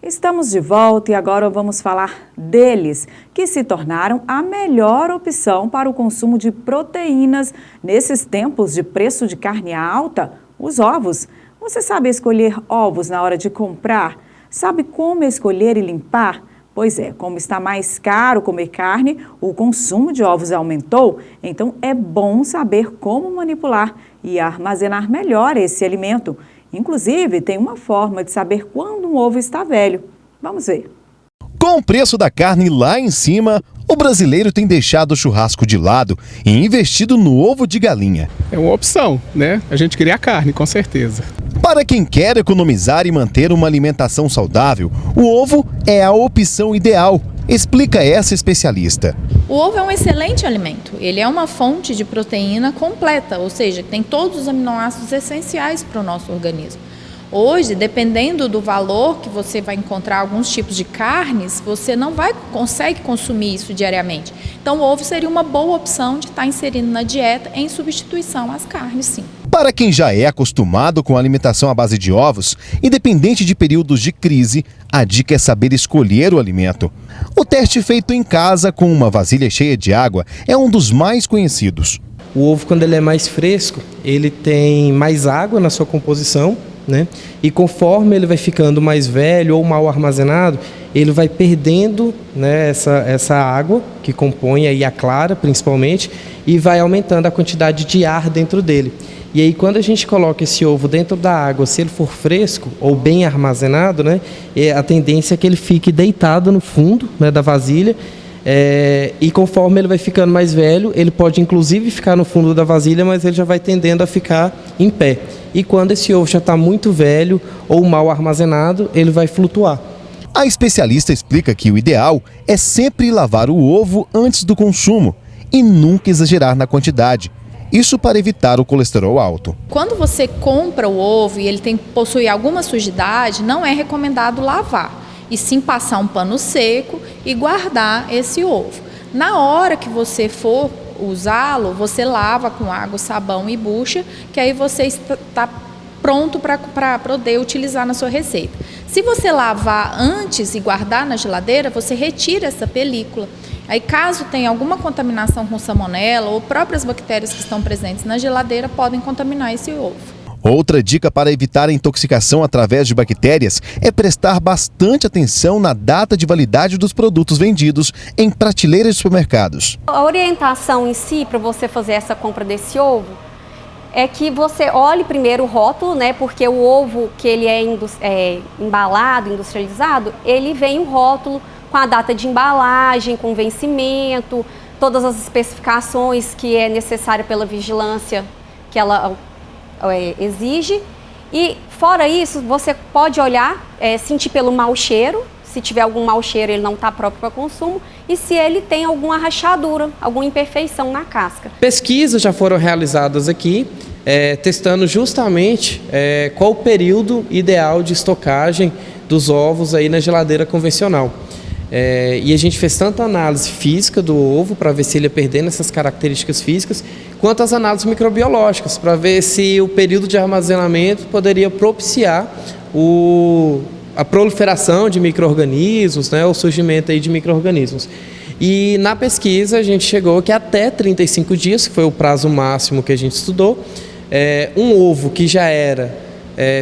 Estamos de volta e agora vamos falar deles, que se tornaram a melhor opção para o consumo de proteínas nesses tempos de preço de carne alta, os ovos. Você sabe escolher ovos na hora de comprar? Sabe como escolher e limpar? Pois é, como está mais caro comer carne, o consumo de ovos aumentou, então é bom saber como manipular e armazenar melhor esse alimento. Inclusive, tem uma forma de saber quando um ovo está velho. Vamos ver. Com o preço da carne lá em cima, o brasileiro tem deixado o churrasco de lado e investido no ovo de galinha. É uma opção, né? A gente queria carne, com certeza. Para quem quer economizar e manter uma alimentação saudável, o ovo é a opção ideal, explica essa especialista. O ovo é um excelente alimento. Ele é uma fonte de proteína completa, ou seja, tem todos os aminoácidos essenciais para o nosso organismo. Hoje, dependendo do valor que você vai encontrar alguns tipos de carnes, você não consegue consumir isso diariamente. Então, o ovo seria uma boa opção de estar inserindo na dieta em substituição às carnes, sim. Para quem já é acostumado com a alimentação à base de ovos, independente de períodos de crise, a dica é saber escolher o alimento. O teste feito em casa com uma vasilha cheia de água é um dos mais conhecidos. O ovo, quando ele é mais fresco, ele tem mais água na sua composição, né? E conforme ele vai ficando mais velho ou mal armazenado, ele vai perdendo, né, essa água que compõe aí a clara, principalmente, e vai aumentando a quantidade de ar dentro dele. E aí, quando a gente coloca esse ovo dentro da água, se ele for fresco ou bem armazenado, né, a tendência é que ele fique deitado no fundo, né, da vasilha. E conforme ele vai ficando mais velho, ele pode inclusive ficar no fundo da vasilha, mas ele já vai tendendo a ficar em pé. E quando esse ovo já está muito velho ou mal armazenado, ele vai flutuar. A especialista explica que o ideal é sempre lavar o ovo antes do consumo e nunca exagerar na quantidade. Isso para evitar o colesterol alto. Quando você compra o ovo e ele possui alguma sujidade, não é recomendado lavar, e sim passar um pano seco e guardar esse ovo. Na hora que você for usá-lo, você lava com água, sabão e bucha, que aí você está pronto para poder utilizar na sua receita. Se você lavar antes e guardar na geladeira, você retira essa película. Aí, caso tenha alguma contaminação com salmonela ou próprias bactérias que estão presentes na geladeira, podem contaminar esse ovo. Outra dica para evitar a intoxicação através de bactérias é prestar bastante atenção na data de validade dos produtos vendidos em prateleiras de supermercados. A orientação em si para você fazer essa compra desse ovo é que você olhe primeiro o rótulo, né? Porque o ovo que ele é embalado, industrializado, ele vem um rótulo com a data de embalagem, com vencimento, todas as especificações que é necessária pela vigilância que ela exige. E fora isso, você pode olhar, sentir pelo mau cheiro. Se tiver algum mau cheiro, ele não está próprio para consumo. E se ele tem alguma rachadura, alguma imperfeição na casca. Pesquisas já foram realizadas aqui, testando justamente qual o período ideal de estocagem dos ovos aí na geladeira convencional. E a gente fez tanto a análise física do ovo, para ver se ele ia perdendo essas características físicas, quanto as análises microbiológicas, para ver se o período de armazenamento poderia propiciar a proliferação de micro-organismos, né, o surgimento aí de micro-organismos. E na pesquisa a gente chegou que até 35 dias, que foi o prazo máximo que a gente estudou, um ovo que já era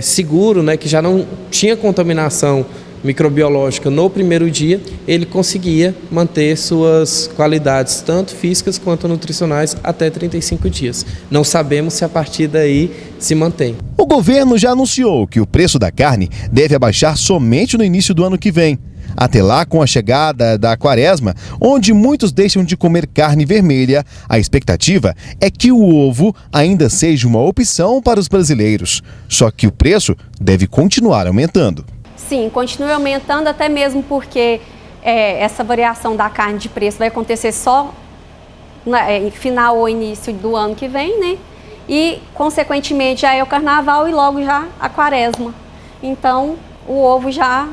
seguro, né, que já não tinha contaminação microbiológica no primeiro dia, ele conseguia manter suas qualidades tanto físicas quanto nutricionais até 35 dias. Não sabemos se a partir daí se mantém. O governo já anunciou que o preço da carne deve abaixar somente no início do ano que vem. Até lá, com a chegada da quaresma, onde muitos deixam de comer carne vermelha, a expectativa é que o ovo ainda seja uma opção para os brasileiros. Só que o preço deve continuar aumentando. Sim, continue aumentando, até mesmo porque essa variação da carne de preço vai acontecer só em final ou início do ano que vem, né? E, consequentemente, já é o carnaval e logo já a quaresma. Então, o ovo já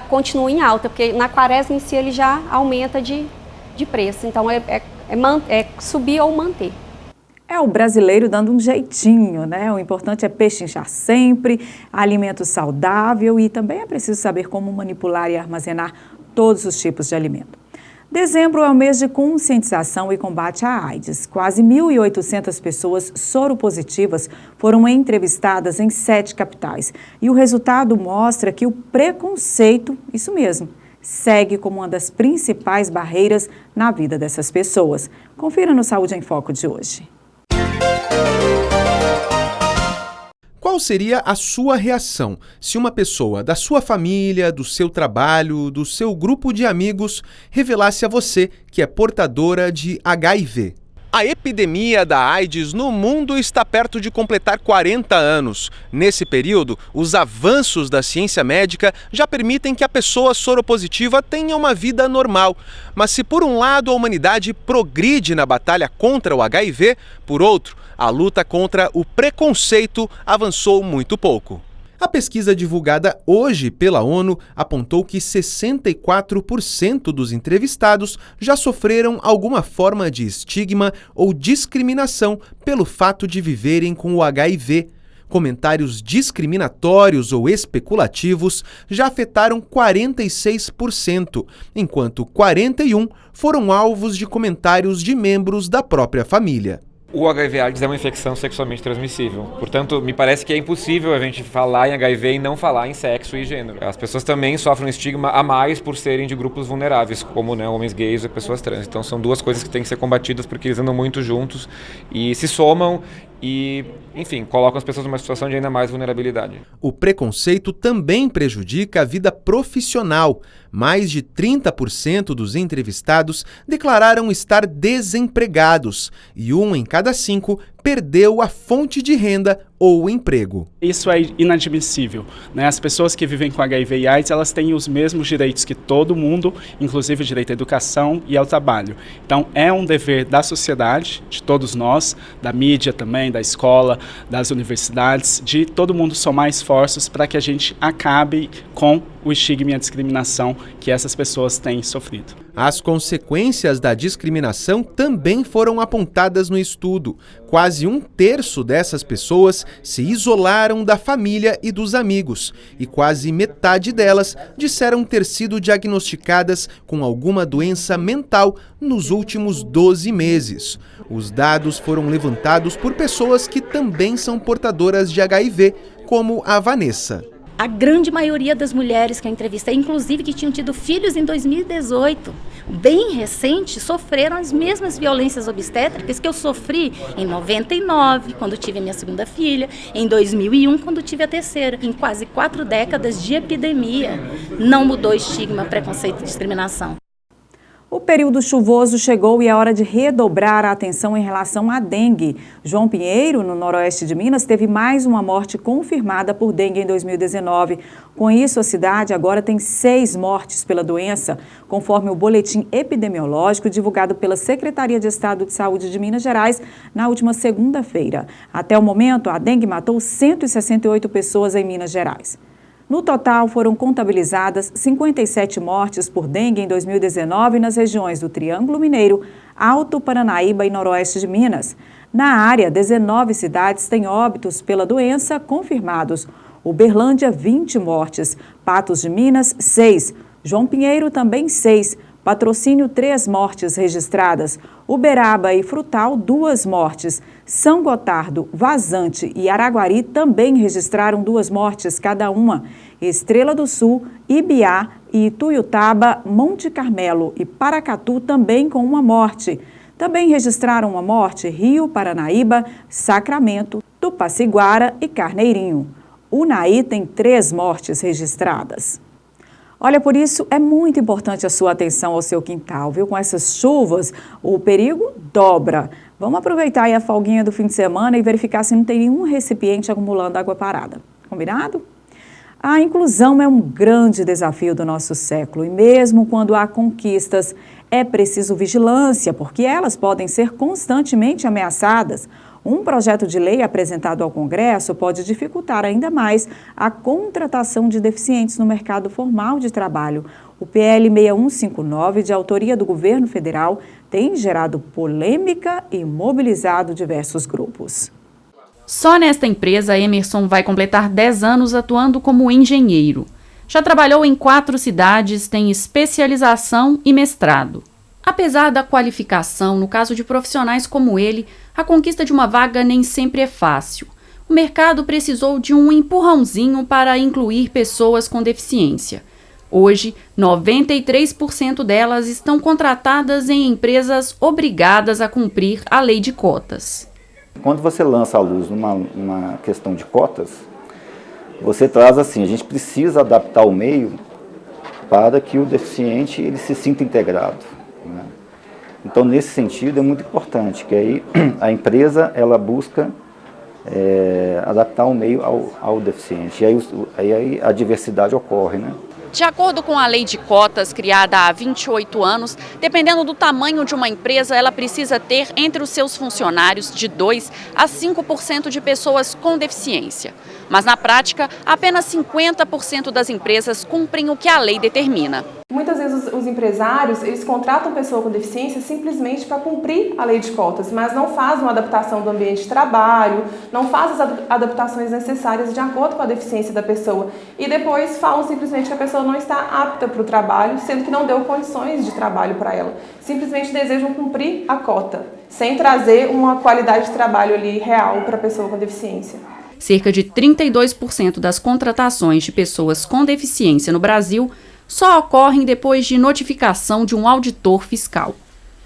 continua em alta, porque na quaresma em si ele já aumenta de preço. Então, é subir ou manter. É o brasileiro dando um jeitinho, né? O importante é pechinchar sempre, alimento saudável e também é preciso saber como manipular e armazenar todos os tipos de alimento. Dezembro é o mês de conscientização e combate à AIDS. Quase 1.800 pessoas soropositivas foram entrevistadas em 7 capitais. E o resultado mostra que o preconceito, isso mesmo, segue como uma das principais barreiras na vida dessas pessoas. Confira no Saúde em Foco de hoje. Qual seria a sua reação se uma pessoa da sua família, do seu trabalho, do seu grupo de amigos revelasse a você que é portadora de HIV? A epidemia da AIDS no mundo está perto de completar 40 anos. Nesse período, os avanços da ciência médica já permitem que a pessoa soropositiva tenha uma vida normal. Mas se por um lado a humanidade progride na batalha contra o HIV, por outro, a luta contra o preconceito avançou muito pouco. A pesquisa divulgada hoje pela ONU apontou que 64% dos entrevistados já sofreram alguma forma de estigma ou discriminação pelo fato de viverem com o HIV. Comentários discriminatórios ou especulativos já afetaram 46%, enquanto 41% foram alvos de comentários de membros da própria família. O HIV/AIDS é uma infecção sexualmente transmissível. Portanto, me parece que é impossível a gente falar em HIV e não falar em sexo e gênero. As pessoas também sofrem um estigma a mais por serem de grupos vulneráveis, como homens gays e pessoas trans. Então, são duas coisas que têm que ser combatidas porque eles andam muito juntos e se somam e, enfim, colocam as pessoas numa situação de ainda mais vulnerabilidade. O preconceito também prejudica a vida profissional. Mais de 30% dos entrevistados declararam estar desempregados e 1 em cada 5 perdeu a fonte de renda ou emprego. Isso é inadmissível, né? As pessoas que vivem com HIV e AIDS, elas têm os mesmos direitos que todo mundo, inclusive o direito à educação e ao trabalho. Então, é um dever da sociedade, de todos nós, da mídia também, da escola, das universidades, de todo mundo somar esforços para que a gente acabe com o estigma e a discriminação que essas pessoas têm sofrido. As consequências da discriminação também foram apontadas no estudo. Quase 1/3 dessas pessoas se isolaram da família e dos amigos, e quase metade delas disseram ter sido diagnosticadas com alguma doença mental nos últimos 12 meses. Os dados foram levantados por pessoas que também são portadoras de HIV, como a Vanessa. A grande maioria das mulheres que eu entrevistei, inclusive que tinham tido filhos em 2018, bem recente, sofreram as mesmas violências obstétricas que eu sofri em 99, quando tive a minha segunda filha, em 2001, quando tive a terceira. Em quase 4 décadas de epidemia, não mudou estigma, preconceito e discriminação. O período chuvoso chegou e é hora de redobrar a atenção em relação à dengue. João Pinheiro, no noroeste de Minas, teve mais uma morte confirmada por dengue em 2019. Com isso, a cidade agora tem 6 mortes pela doença, conforme o boletim epidemiológico divulgado pela Secretaria de Estado de Saúde de Minas Gerais na última segunda-feira. Até o momento, a dengue matou 168 pessoas em Minas Gerais. No total, foram contabilizadas 57 mortes por dengue em 2019 nas regiões do Triângulo Mineiro, Alto Paranaíba e Noroeste de Minas. Na área, 19 cidades têm óbitos pela doença confirmados. Uberlândia, 20 mortes. Patos de Minas, 6. João Pinheiro, também 6. Patrocínio, 3 mortes registradas. Uberaba e Frutal, 2 mortes. São Gotardo, Vazante e Araguari também registraram 2 mortes cada uma. Estrela do Sul, Ibiá e Ituiutaba, Monte Carmelo e Paracatu também com 1 morte. Também registraram 1 morte Rio, Paranaíba, Sacramento, Tupaciguara e Carneirinho. Unaí tem 3 mortes registradas. Olha, por isso é muito importante a sua atenção ao seu quintal, viu? Com essas chuvas, o perigo dobra. Vamos aproveitar aí a folguinha do fim de semana e verificar se não tem nenhum recipiente acumulando água parada. Combinado? A inclusão é um grande desafio do nosso século e mesmo quando há conquistas, é preciso vigilância, porque elas podem ser constantemente ameaçadas. Um projeto de lei apresentado ao Congresso pode dificultar ainda mais a contratação de deficientes no mercado formal de trabalho. O PL 6159, de autoria do governo federal, tem gerado polêmica e mobilizado diversos grupos. Só nesta empresa, Emerson vai completar 10 anos atuando como engenheiro. Já trabalhou em 4 cidades, tem especialização e mestrado. Apesar da qualificação, no caso de profissionais como ele, a conquista de uma vaga nem sempre é fácil. O mercado precisou de um empurrãozinho para incluir pessoas com deficiência. Hoje, 93% delas estão contratadas em empresas obrigadas a cumprir a lei de cotas. Quando você lança à luz uma questão de cotas, você traz assim, a gente precisa adaptar o meio para que o deficiente ele se sinta integrado, né? Então, nesse sentido, é muito importante que aí a empresa ela busca adaptar o meio ao deficiente, e aí a diversidade ocorre, né? De acordo com a lei de cotas, criada há 28 anos, dependendo do tamanho de uma empresa, ela precisa ter entre os seus funcionários de 2% a 5% de pessoas com deficiência. Mas, na prática, apenas 50% das empresas cumprem o que a lei determina. Muitas vezes os empresários, eles contratam pessoa com deficiência simplesmente para cumprir a lei de cotas, mas não fazem uma adaptação do ambiente de trabalho, não fazem as adaptações necessárias de acordo com a deficiência da pessoa. E depois falam simplesmente que a pessoa não está apta para o trabalho, sendo que não deu condições de trabalho para ela. Simplesmente desejam cumprir a cota, sem trazer uma qualidade de trabalho ali real para a pessoa com deficiência. Cerca de 32% das contratações de pessoas com deficiência no Brasil só ocorrem depois de notificação de um auditor fiscal.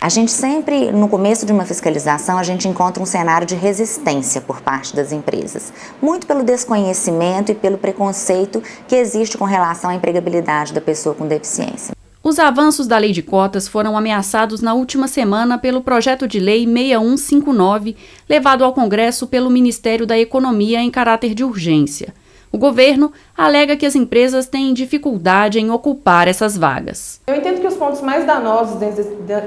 A gente sempre, no começo de uma fiscalização, a gente encontra um cenário de resistência por parte das empresas, muito pelo desconhecimento e pelo preconceito que existe com relação à empregabilidade da pessoa com deficiência. Os avanços da lei de cotas foram ameaçados na última semana pelo projeto de lei 6159, levado ao Congresso pelo Ministério da Economia em caráter de urgência. O governo alega que as empresas têm dificuldade em ocupar essas vagas. Eu entendo que os pontos mais danosos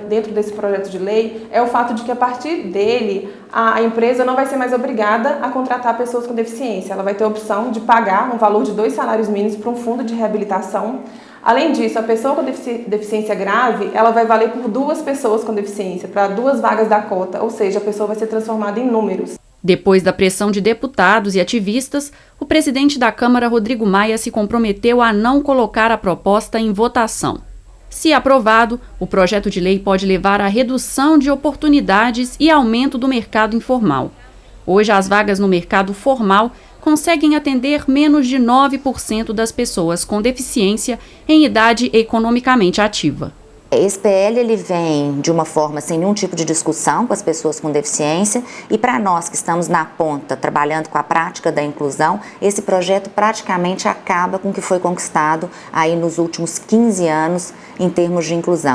dentro desse projeto de lei é o fato de que, a partir dele, a empresa não vai ser mais obrigada a contratar pessoas com deficiência. Ela vai ter a opção de pagar um valor de 2 salários mínimos para um fundo de reabilitação. Além disso, a pessoa com deficiência grave, ela vai valer por 2 pessoas com deficiência, para 2 vagas da cota, ou seja, a pessoa vai ser transformada em números. Depois da pressão de deputados e ativistas, o presidente da Câmara, Rodrigo Maia, se comprometeu a não colocar a proposta em votação. Se aprovado, o projeto de lei pode levar à redução de oportunidades e aumento do mercado informal. Hoje, as vagas no mercado formal conseguem atender menos de 9% das pessoas com deficiência em idade economicamente ativa. Esse PL ele vem de uma forma sem nenhum tipo de discussão com as pessoas com deficiência, e para nós que estamos na ponta trabalhando com a prática da inclusão, esse projeto praticamente acaba com o que foi conquistado aí nos últimos 15 anos em termos de inclusão.